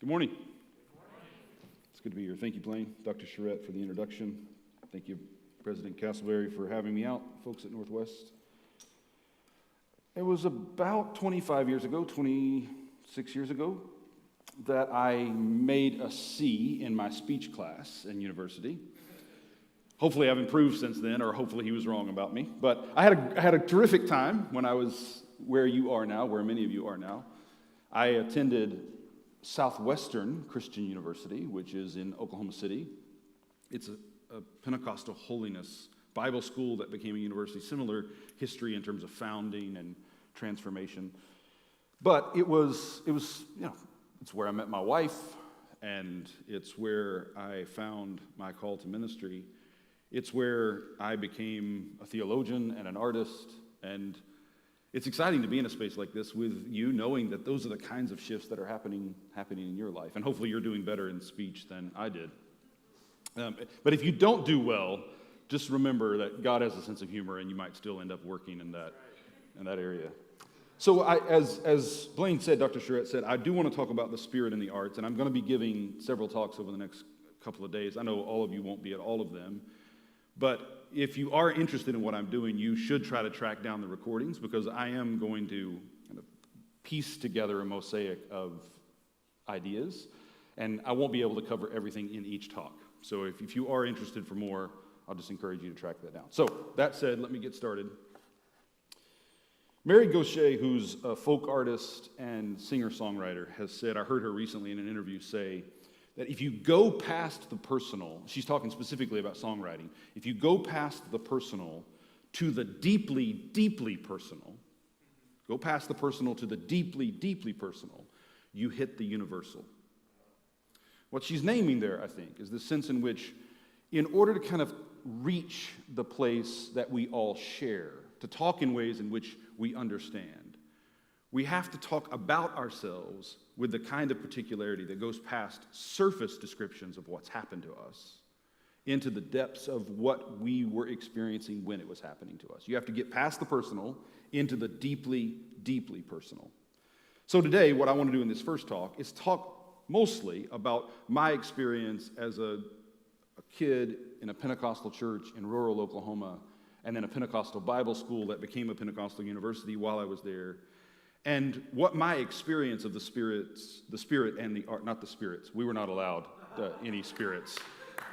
Good morning. It's good to be here. Thank you, Blaine, Dr. Charette, for the introduction. Thank you, President Castleberry, for having me out, folks at Northwest. It was about 26 years ago, that I made a C in my speech class in university. Hopefully I've improved since then, or hopefully he was wrong about me. But I had a terrific time when I was where you are now, where many of you are now. I attended Southwestern Christian University, which is in Oklahoma City. It's a Pentecostal holiness Bible school that became a university, similar history in terms of founding and transformation. But it was it's where I met my wife, and it's where I found my call to ministry. It's where I became a theologian and an artist, and it's exciting to be in a space like this with you, knowing that those are the kinds of shifts that are happening in your life. And hopefully you're doing better in speech than I did. But if you don't do well, just remember that God has a sense of humor, and you might still end up working in that area. So as Blaine said, Dr. Charette said, I do want to talk about the spirit and the arts, and I'm going to be giving several talks over the next couple of days. I know all of you won't be at all of them, but if you are interested in what I'm doing, you should try to track down the recordings, because I am going to kind of piece together a mosaic of ideas, and I won't be able to cover everything in each talk. So if you are interested for more, I'll just encourage you to track that down. So that said, let me get started. Mary Gauthier, who's a folk artist and singer-songwriter, has said, I heard her recently in an interview say, that if you go past the personal, she's talking specifically about songwriting, if you go past the personal to the deeply, deeply personal, go past the personal to the deeply, deeply personal, you hit the universal. What she's naming there, I think, is the sense in which, in order to kind of reach the place that we all share, to talk in ways in which we understand, we have to talk about ourselves with the kind of particularity that goes past surface descriptions of what's happened to us into the depths of what we were experiencing when it was happening to us. You have to get past the personal into the deeply, deeply personal. So today, what I want to do in this first talk is talk mostly about my experience as a kid in a Pentecostal church in rural Oklahoma, and then a Pentecostal Bible school that became a Pentecostal university while I was there, and what my experience of the spirit and the art, not the spirits, we were not allowed any spirits,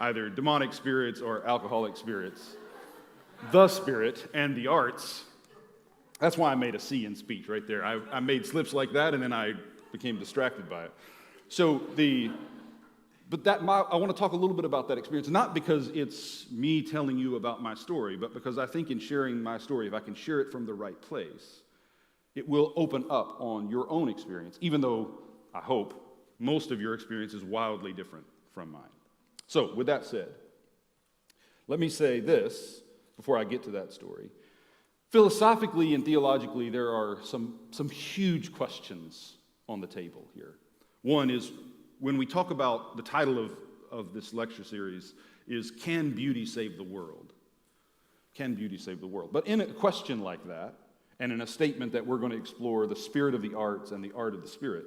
either demonic spirits or alcoholic spirits, the spirit and the arts. That's why I made a C in speech right there. I made slips like that, and then I became distracted by it. So I want to talk a little bit about that experience, not because it's me telling you about my story, but because I think in sharing my story, if I can share it from the right place, it will open up on your own experience, even though I hope most of your experience is wildly different from mine. So with that said, let me say this before I get to that story. Philosophically and theologically, there are some huge questions on the table here. One is, when we talk about the title of this lecture series is, Can Beauty Save the World? Can beauty save the world? But in a question like that, and in a statement that we're going to explore the spirit of the arts and the art of the spirit,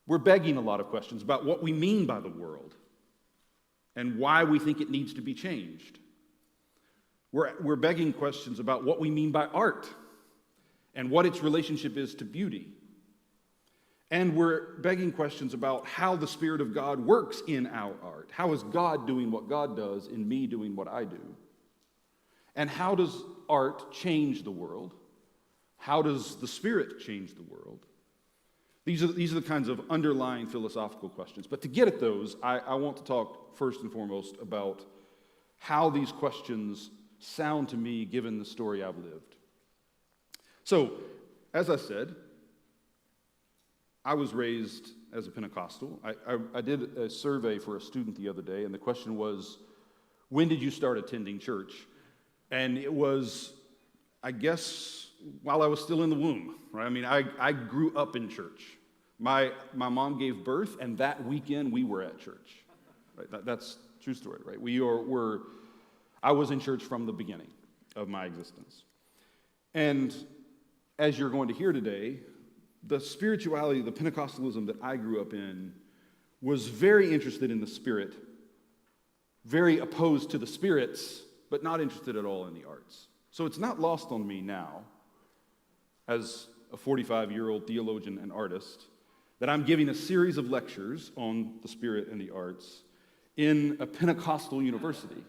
we're begging a lot of questions about what we mean by the world and why we think it needs to be changed. We're begging questions about what we mean by art and what its relationship is to beauty. And we're begging questions about how the Spirit of God works in our art. How is God doing what God does in me doing what I do? And how does art change the world? How does the Spirit change the world? These are the kinds of underlying philosophical questions. But to get at those, I want to talk first and foremost about how these questions sound to me given the story I've lived. So, as I said, I was raised as a Pentecostal. I did a survey for a student the other day, and the question was, when did you start attending church? And it was, I guess, while I was still in the womb, right? I mean, I grew up in church. My mom gave birth, and that weekend we were at church. Right? That's a true story, right? I was in church from the beginning of my existence. And as you're going to hear today, the spirituality, the Pentecostalism that I grew up in was very interested in the Spirit, very opposed to the spirits, but not interested at all in the arts. So it's not lost on me now, as a 45-year-old theologian and artist, that I'm giving a series of lectures on the Spirit and the arts in a Pentecostal university.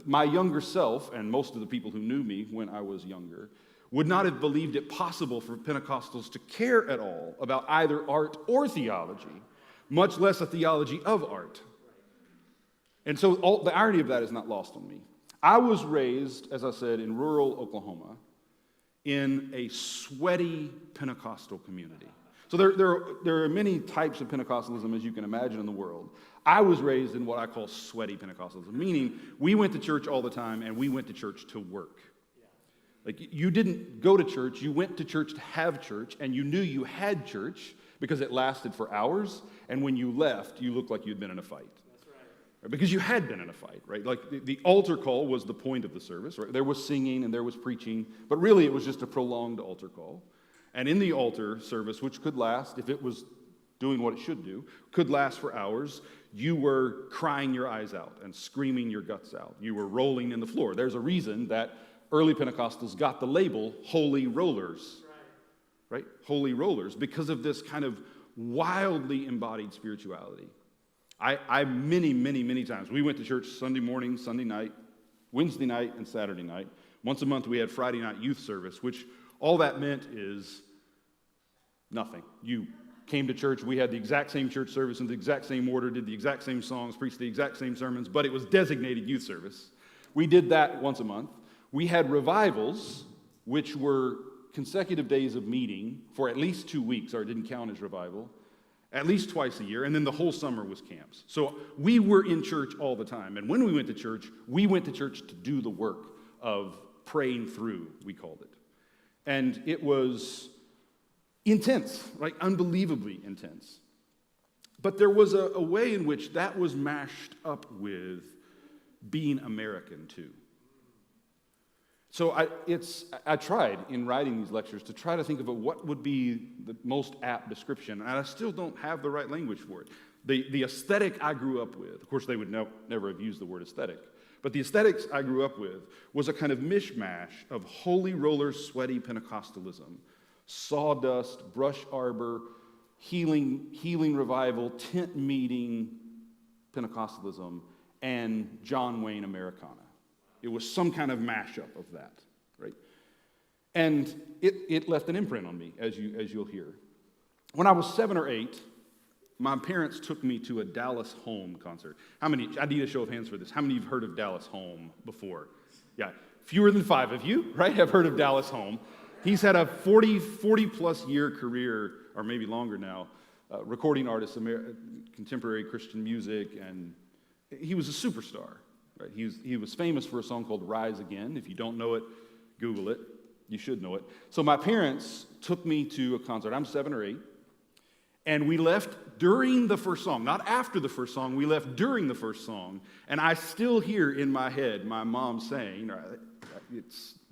My younger self, and most of the people who knew me when I was younger, would not have believed it possible for Pentecostals to care at all about either art or theology, much less a theology of art. And so the irony of that is not lost on me. I was raised, as I said, in rural Oklahoma in a sweaty Pentecostal community. So there are many types of Pentecostalism, as you can imagine, in the world. I was raised in what I call sweaty Pentecostalism, meaning we went to church all the time and we went to church to work. Like, you didn't go to church, you went to church to have church, and you knew you had church because it lasted for hours, and when you left, you looked like you'd been in a fight. That's right. Because you had been in a fight, right? Like, the altar call was the point of the service, right? There was singing and there was preaching, but really it was just a prolonged altar call. And in the altar service, which could last, if it was doing what it should do, could last for hours, you were crying your eyes out and screaming your guts out. You were rolling in the floor. There's a reason that early Pentecostals got the label holy rollers, right? Holy rollers, because of this kind of wildly embodied spirituality. I many times, we went to church Sunday morning, Sunday night, Wednesday night, and Saturday night. Once a month we had Friday night youth service, which all that meant is nothing. You came to church, we had the exact same church service in the exact same order, did the exact same songs, preached the exact same sermons, but it was designated youth service. We did that once a month. We had revivals, which were consecutive days of meeting for at least 2 weeks, or it didn't count as revival, at least twice a year, and then the whole summer was camps. So we were in church all the time, and when we went to church to do the work of praying through, we called it. And it was intense, like unbelievably intense. But there was a way in which that was mashed up with being American too. So I tried in writing these lectures to try to think of what would be the most apt description, and I still don't have the right language for it. The aesthetic I grew up with, of course they would never have used the word aesthetic, but the aesthetics I grew up with was a kind of mishmash of holy roller, sweaty Pentecostalism, sawdust, brush arbor, healing revival, tent meeting Pentecostalism, and John Wayne Americana. It was some kind of mashup of that, right? And it left an imprint on me, as you'll hear. When I was 7 or 8, my parents took me to a Dallas Home concert. How many, I need a show of hands for this. How many of you have heard of Dallas Home before? Yeah, fewer than 5 of you, right, have heard of Dallas Home. He's had a 40-plus year career, or maybe longer now, recording artist, contemporary Christian music, and he was a superstar. Right? He was famous for a song called Rise Again. If you don't know it, Google it. You should know it. So my parents took me to a concert. I'm 7 or 8. And we left during the first song, not after the first song. We left during the first song. And I still hear in my head my mom saying,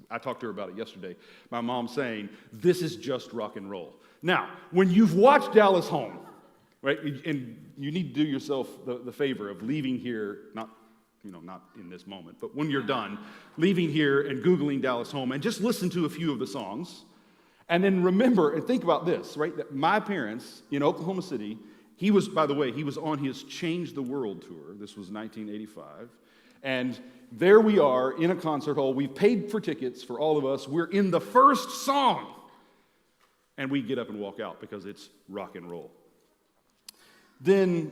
I talked to her about it yesterday, my mom saying, "This is just rock and roll." Now, when you've watched Dallas Home, right, and you need to do yourself the favor of leaving here, not in this moment, but when you're done, leaving here and Googling Dallas Home and just listen to a few of the songs. And then remember and think about this, right? That my parents in Oklahoma City, he was on his Change the World tour. This was 1985. And there we are in a concert hall. We've paid for tickets for all of us. We're in the first song. And we get up and walk out because it's rock and roll. Then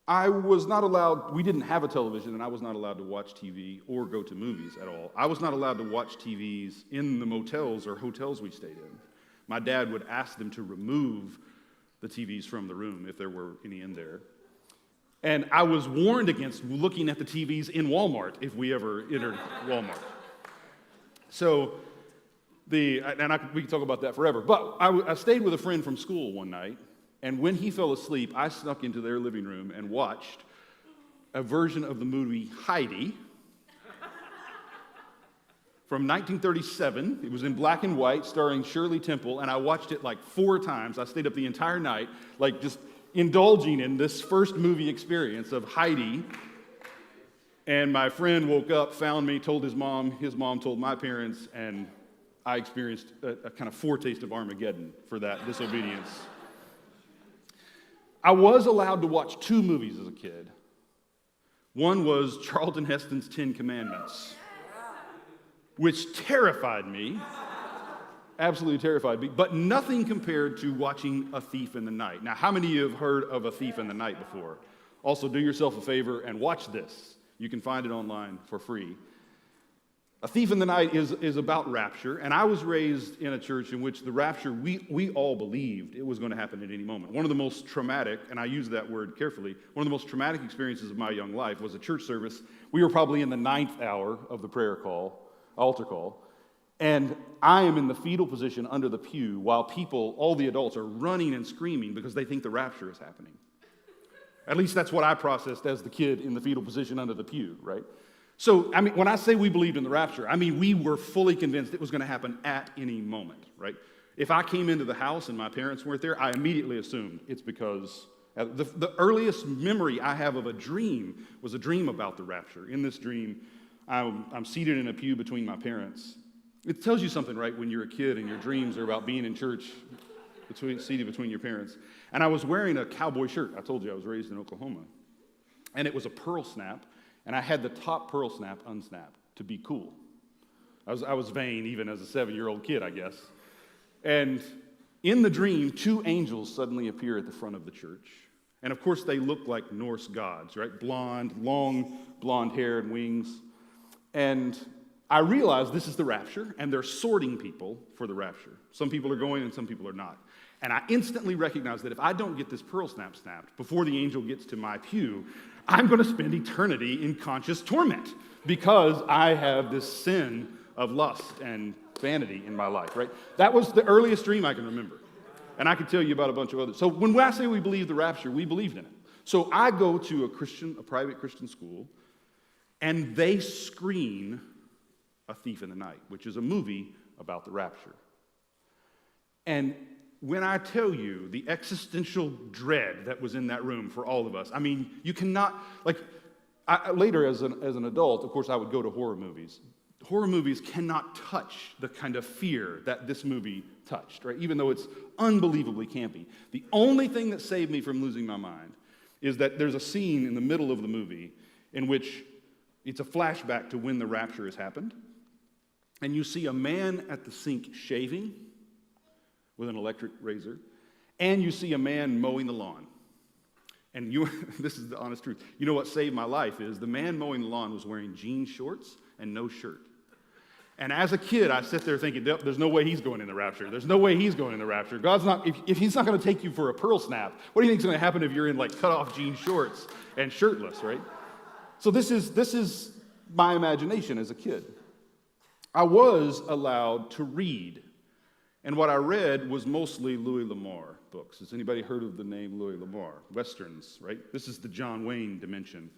I was not allowed, we didn't have a television, and I was not allowed to watch TV or go to movies at all. I was not allowed to watch TVs in the motels or hotels we stayed in. My dad would ask them to remove the TVs from the room if there were any in there. And I was warned against looking at the TVs in Walmart if we ever entered Walmart. So, we can talk about that forever. But I stayed with a friend from school one night, and when he fell asleep, I snuck into their living room and watched a version of the movie Heidi from 1937. It was in black and white, starring Shirley Temple, and I watched it like 4 times. I stayed up the entire night, like just indulging in this first movie experience of Heidi. And my friend woke up, found me, told his mom told my parents, and I experienced a kind of foretaste of Armageddon for that disobedience. I was allowed to watch 2 movies as a kid. One was Charlton Heston's 10 Commandments, which terrified me, absolutely terrified me, but nothing compared to watching A Thief in the Night. Now, how many of you have heard of A Thief in the Night before? Also, do yourself a favor and watch this. You can find it online for free. A Thief in the Night is about rapture, and I was raised in a church in which the rapture, we all believed it was going to happen at any moment. One of the most traumatic, and I use that word carefully, one of the most traumatic experiences of my young life was a church service. We were probably in the 9th hour of the altar call, and I am in the fetal position under the pew while people, all the adults, are running and screaming because they think the rapture is happening. At least that's what I processed as the kid in the fetal position under the pew, right? So, I mean, when I say we believed in the rapture, I mean we were fully convinced it was going to happen at any moment, right? If I came into the house and my parents weren't there, I immediately assumed it's because the earliest memory I have of a dream was a dream about the rapture. In this dream, I'm seated in a pew between my parents. It tells you something, right, when you're a kid and your dreams are about being in church, seated between your parents. And I was wearing a cowboy shirt. I told you I was raised in Oklahoma. And it was a pearl snap. And I had the top pearl snap unsnapped to be cool. I was vain even as a 7-year-old kid, I guess. And in the dream, 2 angels suddenly appear at the front of the church. And of course, they look like Norse gods, right? Blonde, long blonde hair and wings. And I realized this is the rapture, and they're sorting people for the rapture. Some people are going and some people are not. And I instantly recognized that if I don't get this pearl snap snapped before the angel gets to my pew, I'm going to spend eternity in conscious torment because I have this sin of lust and vanity in my life, right? That was the earliest dream I can remember. And I could tell you about a bunch of others. So when I say we believe the rapture, we believed in it. So I go to a private Christian school, and they screen A Thief in the Night, which is a movie about the rapture. And when I tell you the existential dread that was in that room for all of us, I mean, you cannot, later as an adult, of course, I would go to horror movies. Horror movies cannot touch the kind of fear that this movie touched, right? Even though it's unbelievably campy. The only thing that saved me from losing my mind is that there's a scene in the middle of the movie in which it's a flashback to when the rapture has happened, and you see a man at the sink shaving with an electric razor, and you see a man mowing the lawn. And this is the honest truth. You know what saved my life is the man mowing the lawn was wearing jean shorts and no shirt. And as a kid, I sit there thinking, there's no way he's going in the rapture. There's no way he's going in the rapture. God's not, if he's not going to take you for a pearl snap, what do you think is going to happen if you're in like cut-off jean shorts and shirtless, right? So this is my imagination as a kid. I was allowed to read. And what I read was mostly Louis L'Amour books. Has anybody heard of the name Louis L'Amour? Westerns, right? This is the John Wayne dimension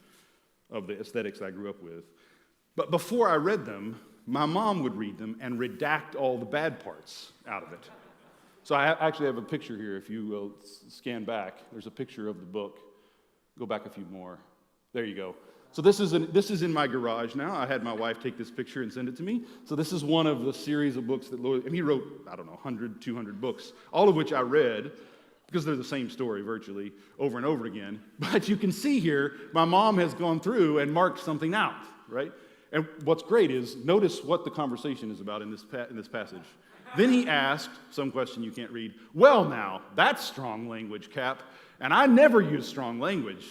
of the aesthetics I grew up with. But before I read them, my mom would read them and redact all the bad parts out of it. So I actually have a picture here. If you will scan back, there's a picture of the book. Go back a few more. There you go. So this is in my garage now. I had my wife take this picture and send it to me. So this is one of the series of books that Louis, and he wrote, 100, 200 books, all of which I read because they're the same story virtually over and over again. But you can see here, my mom has gone through and marked something out, right? And what's great is, notice what the conversation is about in this passage. Then he asked, some question you can't read, "Well now, that's strong language, Cap, and I never use strong language.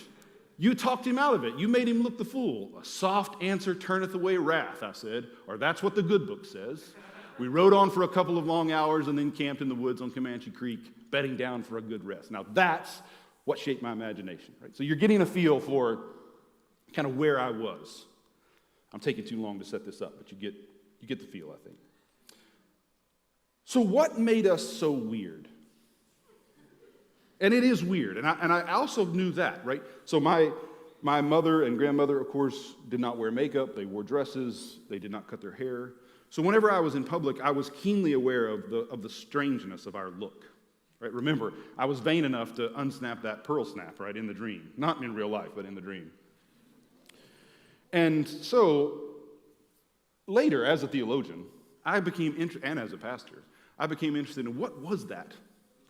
You talked him out of it. You made him look the fool. A soft answer turneth away wrath," I said, or that's what the good book says. We rode on for a couple of long hours and then camped in the woods on Comanche Creek, bedding down for a good rest. Now that's what shaped my imagination, right? So you're getting a feel for kind of where I was. I'm taking too long to set this up, but you get the feel, I think. So what made us so weird? And it is weird, and I also knew that, right? So my mother and grandmother, of course, did not wear makeup. They wore dresses. They did not cut their hair. So whenever I was in public, I was keenly aware of the strangeness of our look. Right? Remember, I was vain enough to unsnap that pearl snap, right, in the dream. Not in real life, but in the dream. And so, later, as a theologian, I became interested, and as a pastor, I became interested in what was that?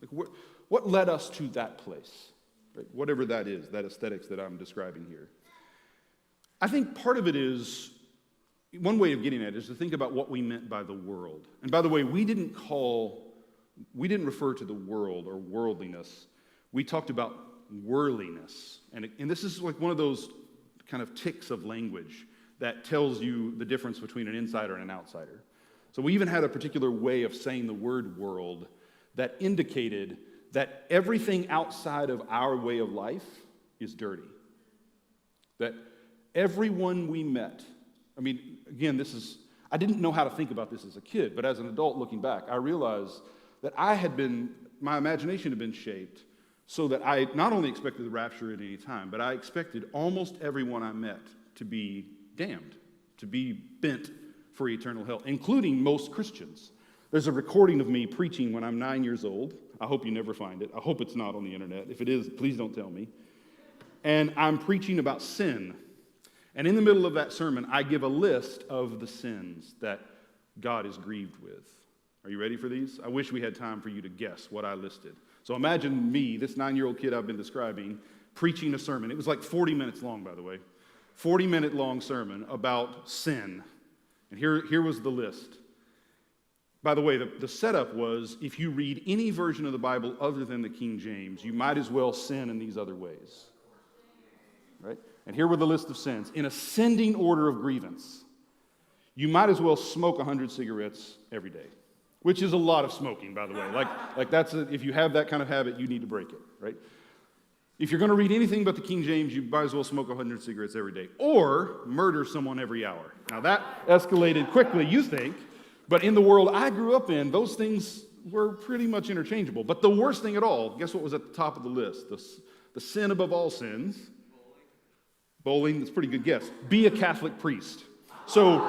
Like, what led us to that place? Right? Whatever that is, that aesthetics that I'm describing here. I think part of it is, one way of getting at it is to think about what we meant by the world. And by the way, we didn't refer to the world or worldliness. We talked about worldliness. And this is like one of those kind of ticks of language that tells you the difference between an insider and an outsider. So we even had a particular way of saying the word world that indicated that everything outside of our way of life is dirty. That everyone we met, I mean, again, I didn't know how to think about this as a kid, but as an adult looking back, I realized that my imagination had been shaped so that I not only expected the rapture at any time, but I expected almost everyone I met to be damned, to be bent for eternal hell, including most Christians. There's a recording of me preaching when I'm 9 years old. I hope you never find it. I hope it's not on the internet. If it is, please don't tell me. And I'm preaching about sin. And in the middle of that sermon, I give a list of the sins that God is grieved with. Are you ready for these? I wish we had time for you to guess what I listed. So imagine me, this 9-year-old kid I've been describing, preaching a sermon. It was like 40 minutes long, by the way. 40-minute long sermon about sin. And here was the list. By the way, the setup was, if you read any version of the Bible other than the King James, you might as well sin in these other ways. Right? And here were the list of sins. In ascending order of grievance, you might as well smoke 100 cigarettes every day, which is a lot of smoking, by the way. Like if you have that kind of habit, you need to break it, right? If you're going to read anything but the King James, you might as well smoke 100 cigarettes every day, or murder someone every hour. Now that escalated quickly, you think, but in the world I grew up in, those things were pretty much interchangeable. But the worst thing at all, guess what was at the top of the list? The sin above all sins. Bowling, that's a pretty good guess. Be a Catholic priest. So,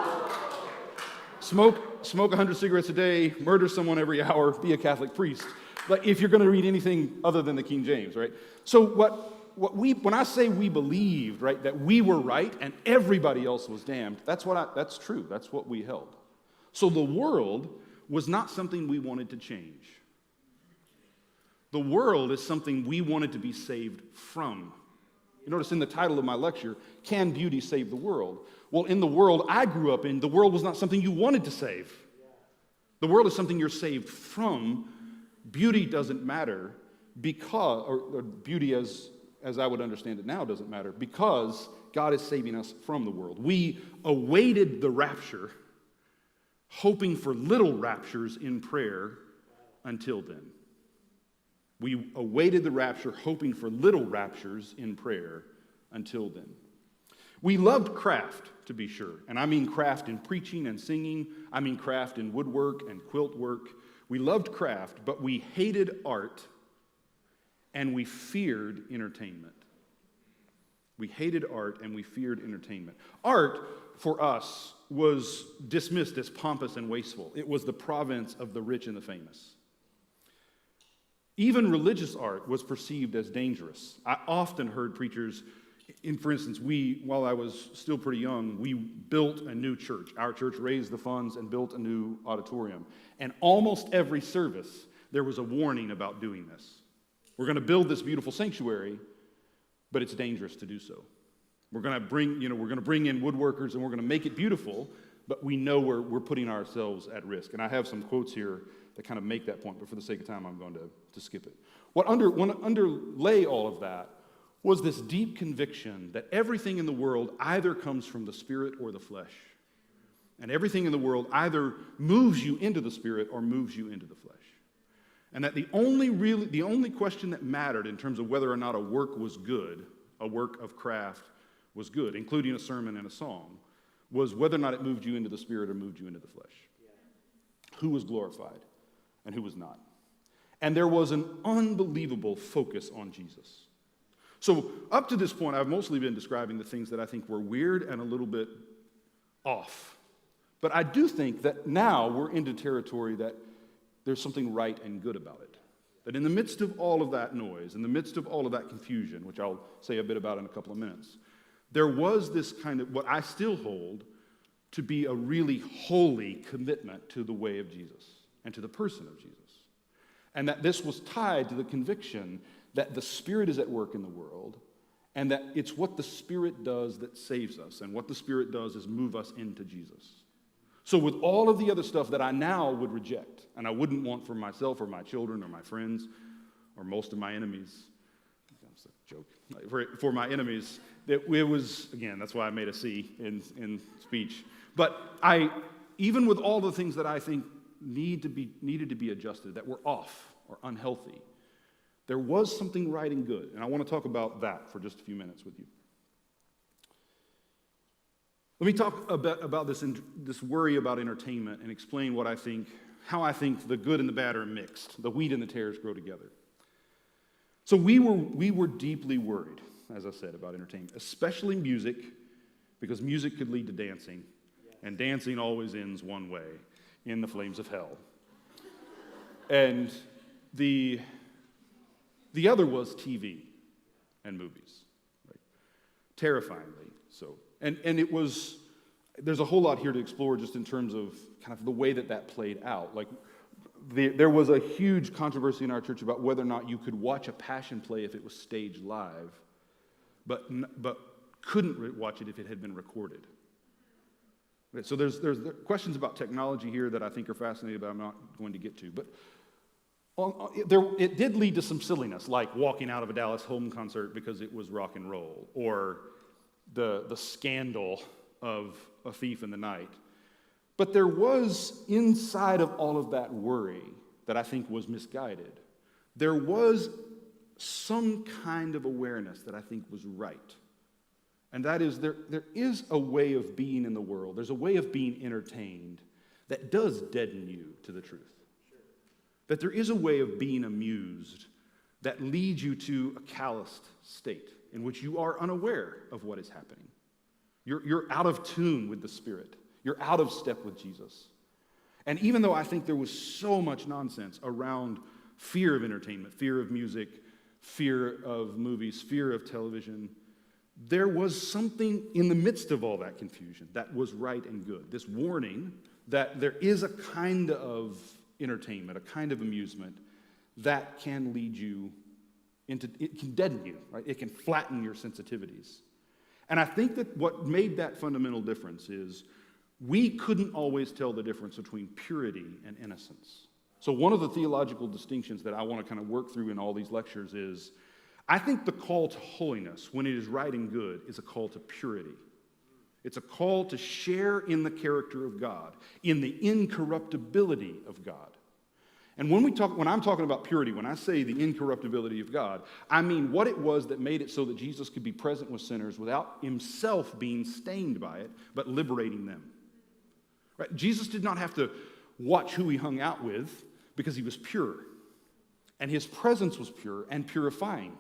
smoke 100 cigarettes a day, murder someone every hour, be a Catholic priest. Like if you're going to read anything other than the King James, right? So when I say we believed, right, that we were right and everybody else was damned, that's true. That's what we held. So the world was not something we wanted to change. The world is something we wanted to be saved from. You notice in the title of my lecture, Can Beauty Save the World? Well, in the world I grew up in, the world was not something you wanted to save. The world is something you're saved from. Beauty doesn't matter because, or beauty as I would understand it now doesn't matter, because God is saving us from the world. We awaited the rapture, hoping for little raptures in prayer until then. We awaited the rapture, hoping for little raptures in prayer until then. We loved craft, to be sure. And I mean craft in preaching and singing. I mean craft in woodwork and quilt work. We loved craft, but we hated art and we feared entertainment. We hated art and we feared entertainment. Art, for us, was dismissed as pompous and wasteful. It was the province of the rich and the famous. Even religious art was perceived as dangerous. I often heard preachers, for instance, while I was still pretty young, we built a new church. Our church raised the funds and built a new auditorium. And almost every service, there was a warning about doing this. We're going to build this beautiful sanctuary, but it's dangerous to do so. We're going to bring in woodworkers and we're going to make it beautiful, but we know we're putting ourselves at risk. And I have some quotes here that kind of make that point, but for the sake of time, I'm going to skip it. What underlay all of that was this deep conviction that everything in the world either comes from the spirit or the flesh. And everything in the world either moves you into the spirit or moves you into the flesh. And that the only question that mattered in terms of whether or not a work was good, a work of craft was good, including a sermon and a song, was whether or not it moved you into the spirit or moved you into the flesh. Who was glorified and who was not. And there was an unbelievable focus on Jesus. So up to this point, I've mostly been describing the things that I think were weird and a little bit off. But I do think that now we're into territory that there's something right and good about it. That in the midst of all of that noise, in the midst of all of that confusion, which I'll say a bit about in a couple of minutes, there was this kind of, what I still hold to be a really holy commitment to the way of Jesus and to the person of Jesus. And that this was tied to the conviction that the Spirit is at work in the world, and that it's what the Spirit does that saves us, and what the Spirit does is move us into Jesus. So with all of the other stuff that I now would reject, and I wouldn't want for myself or my children or my friends or most of my enemies, that's a joke, for my enemies, it was, again, that's why I made a C in speech. But even with all the things that I think needed to be adjusted, that were off or unhealthy, there was something right and good. And I want to talk about that for just a few minutes with you. Let me talk a bit about this worry about entertainment and explain how I think the good and the bad are mixed, the wheat and the tares grow together. So we were deeply worried, as I said, about entertainment, especially music, because music could lead to dancing, and dancing always ends one way, in the flames of hell. And the other was TV and movies, right? Terrifyingly so. And there's a whole lot here to explore just in terms of kind of the way that played out. Like, there was a huge controversy in our church about whether or not you could watch a passion play if it was staged live, but couldn't watch it if it had been recorded. So there's questions about technology here that I think are fascinating, but I'm not going to get to. But it did lead to some silliness, like walking out of a Dallas Home concert because it was rock and roll, or the scandal of A Thief in the Night. But there was, inside of all of that worry that I think was misguided, there was some kind of awareness that I think was right. And that is, there is a way of being in the world, there's a way of being entertained that does deaden you to the truth. Sure. That there is a way of being amused that leads you to a calloused state in which you are unaware of what is happening. You're out of tune with the Spirit. You're out of step with Jesus. And even though I think there was so much nonsense around fear of entertainment, fear of music, fear of movies, fear of television, there was something in the midst of all that confusion that was right and good. This warning that there is a kind of entertainment, a kind of amusement that can lead you into, it can deaden you, right? It can flatten your sensitivities. And I think that what made that fundamental difference is we couldn't always tell the difference between purity and innocence. So one of the theological distinctions that I want to kind of work through in all these lectures is, I think the call to holiness, when it is right and good, is a call to purity. It's a call to share in the character of God, in the incorruptibility of God. And when I'm talking about purity, when I say the incorruptibility of God, I mean what it was that made it so that Jesus could be present with sinners without himself being stained by it, but liberating them. Right? Jesus did not have to watch who he hung out with because he was pure. And his presence was pure and purifying.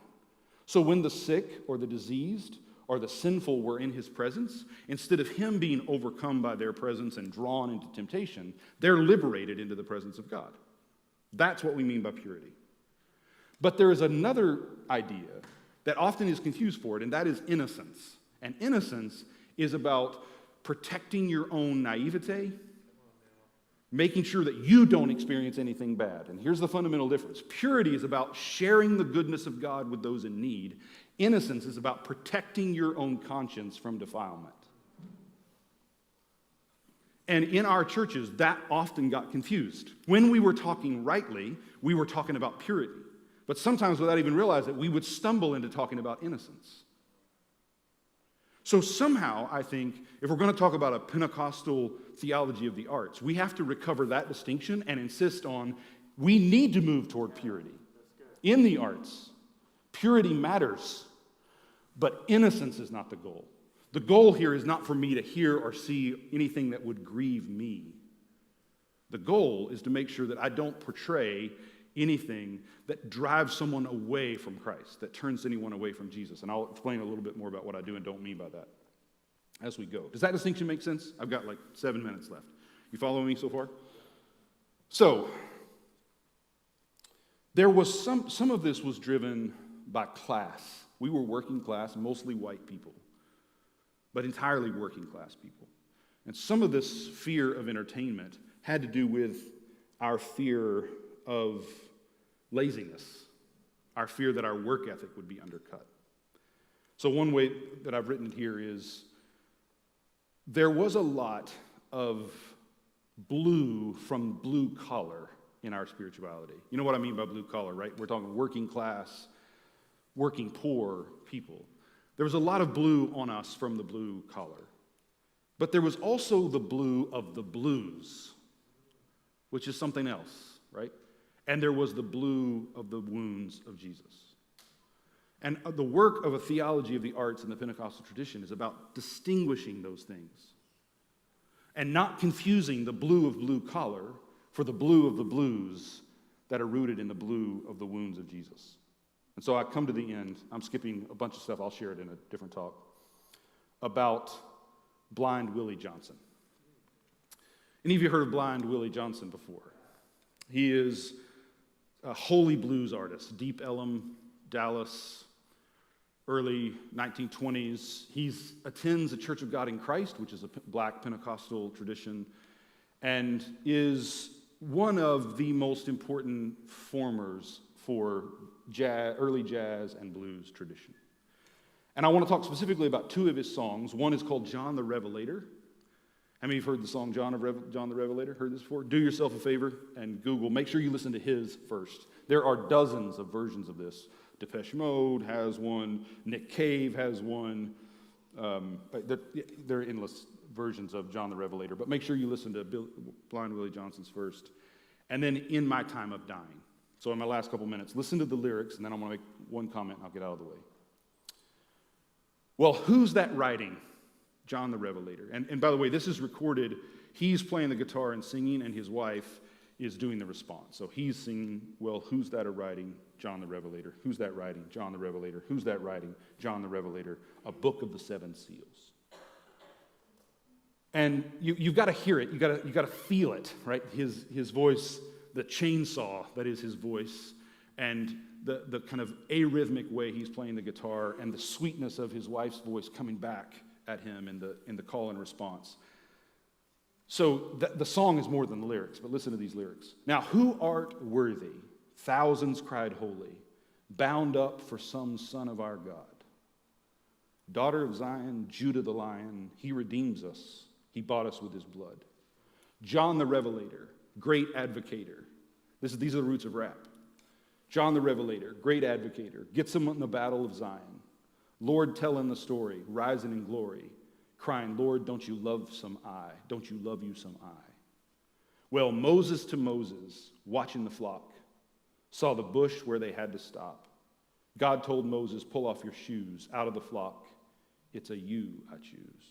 So when the sick or the diseased or the sinful were in his presence, instead of him being overcome by their presence and drawn into temptation, they're liberated into the presence of God. That's what we mean by purity. But there is another idea that often is confused for it, and that is innocence. And innocence is about protecting your own naivete, making sure that you don't experience anything bad. And here's the fundamental difference. Purity is about sharing the goodness of God with those in need. Innocence is about protecting your own conscience from defilement. And in our churches, that often got confused. When we were talking rightly, we were talking about purity. But sometimes without even realizing it, we would stumble into talking about innocence. So somehow, I think, if we're going to talk about a Pentecostal theology of the arts, we have to recover that distinction and insist on we need to move toward purity. In the arts, purity matters, but innocence is not the goal. The goal here is not for me to hear or see anything that would grieve me. The goal is to make sure that I don't portray anything that drives someone away from Christ, that turns anyone away from Jesus. And I'll explain a little bit more about what I do and don't mean by that as we go. Does that distinction make sense? I've got like 7 minutes left. You following me so far? So, there was some of this was driven by class. We were working class, mostly white people, but entirely working class people. And some of this fear of entertainment had to do with our fear of laziness, our fear that our work ethic would be undercut. So one way that I've written it here is there was a lot of blue from blue collar in our spirituality. You know what I mean by blue collar, right? We're talking working class, working poor people. There was a lot of blue on us from the blue collar. But there was also the blue of the blues, which is something else, right? And there was the blue of the wounds of Jesus. And the work of a theology of the arts in the Pentecostal tradition is about distinguishing those things and not confusing the blue of blue collar for the blue of the blues that are rooted in the blue of the wounds of Jesus. And so I come to the end. I'm skipping a bunch of stuff. I'll share it in a different talk about Blind Willie Johnson. Any of you heard of Blind Willie Johnson before? He is a holy blues artist, Deep Ellum, Dallas, early 1920s. He attends the Church of God in Christ, which is a black Pentecostal tradition, and is one of the most important formers for early jazz and blues tradition. And I want to talk specifically about two of his songs. One is called John the Revelator. How many of you have heard the song John the Revelator? Heard this before? Do yourself a favor and Google. Make sure you listen to his first. There are dozens of versions of this. Depeche Mode has one. Nick Cave has one. There are endless versions of John the Revelator. But make sure you listen to Blind Willie Johnson's first. And then In My Time of Dying. So in my last couple minutes, listen to the lyrics, and then I want to make one comment, and I'll get out of the way. Well, who's that writing? John the Revelator. And by the way, this is recorded. He's playing the guitar and singing, and his wife is doing the response. So he's singing, well, who's that writing? John the Revelator. Who's that writing? John the Revelator. Who's that writing? John the Revelator. A book of the seven seals. And you've got to hear it. You've got to feel it, right? His voice, the chainsaw that is his voice, and the kind of arrhythmic way he's playing the guitar, and the sweetness of his wife's voice coming back at him in the call and response. So the song is more than the lyrics, but listen to these lyrics. Now, who art worthy? Thousands cried holy, bound up for some son of our God. Daughter of Zion, Judah the Lion, he redeems us. He bought us with his blood. John the Revelator, great advocator. These are the roots of rap. John the Revelator, great advocator, gets him in the battle of Zion. Lord telling the story, rising in glory, crying, Lord, don't you love some I? Don't you love you some I? Well, Moses to Moses, watching the flock, saw the bush where they had to stop. God told Moses, pull off your shoes out of the flock. It's a you I choose.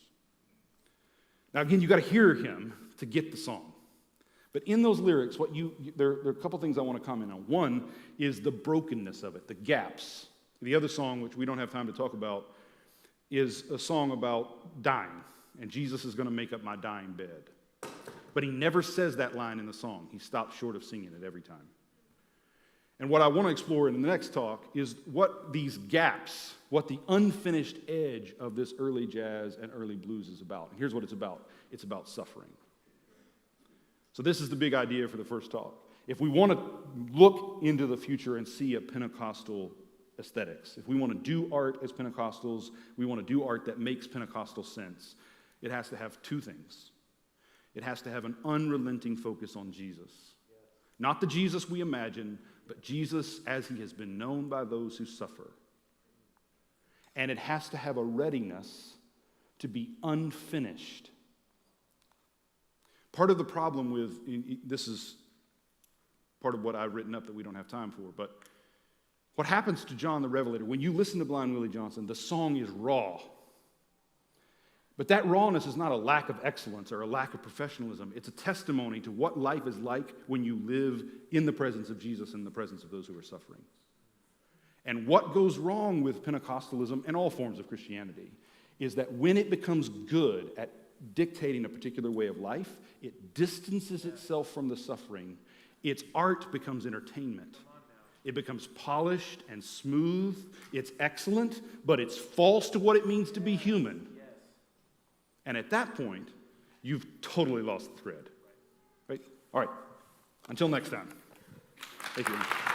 Now again, you got to hear him to get the song. But in those lyrics, there are a couple things I want to comment on. One is the brokenness of it, the gaps. The other song, which we don't have time to talk about, is a song about dying, and Jesus is going to make up my dying bed. But he never says that line in the song. He stops short of singing it every time. And what I want to explore in the next talk is what these gaps, what the unfinished edge of this early jazz and early blues is about. And here's what it's about. It's about suffering. So this is the big idea for the first talk. If we want to look into the future and see a Pentecostal aesthetics, if we want to do art as Pentecostals, we want to do art that makes Pentecostal sense, it has to have two things. It has to have an unrelenting focus on Jesus. Not the Jesus we imagine, but Jesus as he has been known by those who suffer. And it has to have a readiness to be unfinished. Part of the problem with, this is part of what I've written up that we don't have time for, but what happens to John the Revelator, when you listen to Blind Willie Johnson, the song is raw. But that rawness is not a lack of excellence or a lack of professionalism. It's a testimony to what life is like when you live in the presence of Jesus and the presence of those who are suffering. And what goes wrong with Pentecostalism and all forms of Christianity is that when it becomes good at dictating a particular way of life. It distances itself from the suffering. Its art becomes entertainment. It becomes polished and smooth. It's excellent, but it's false to what it means to be human. And at that point, you've totally lost the thread. Right? All right. Until next time. Thank you.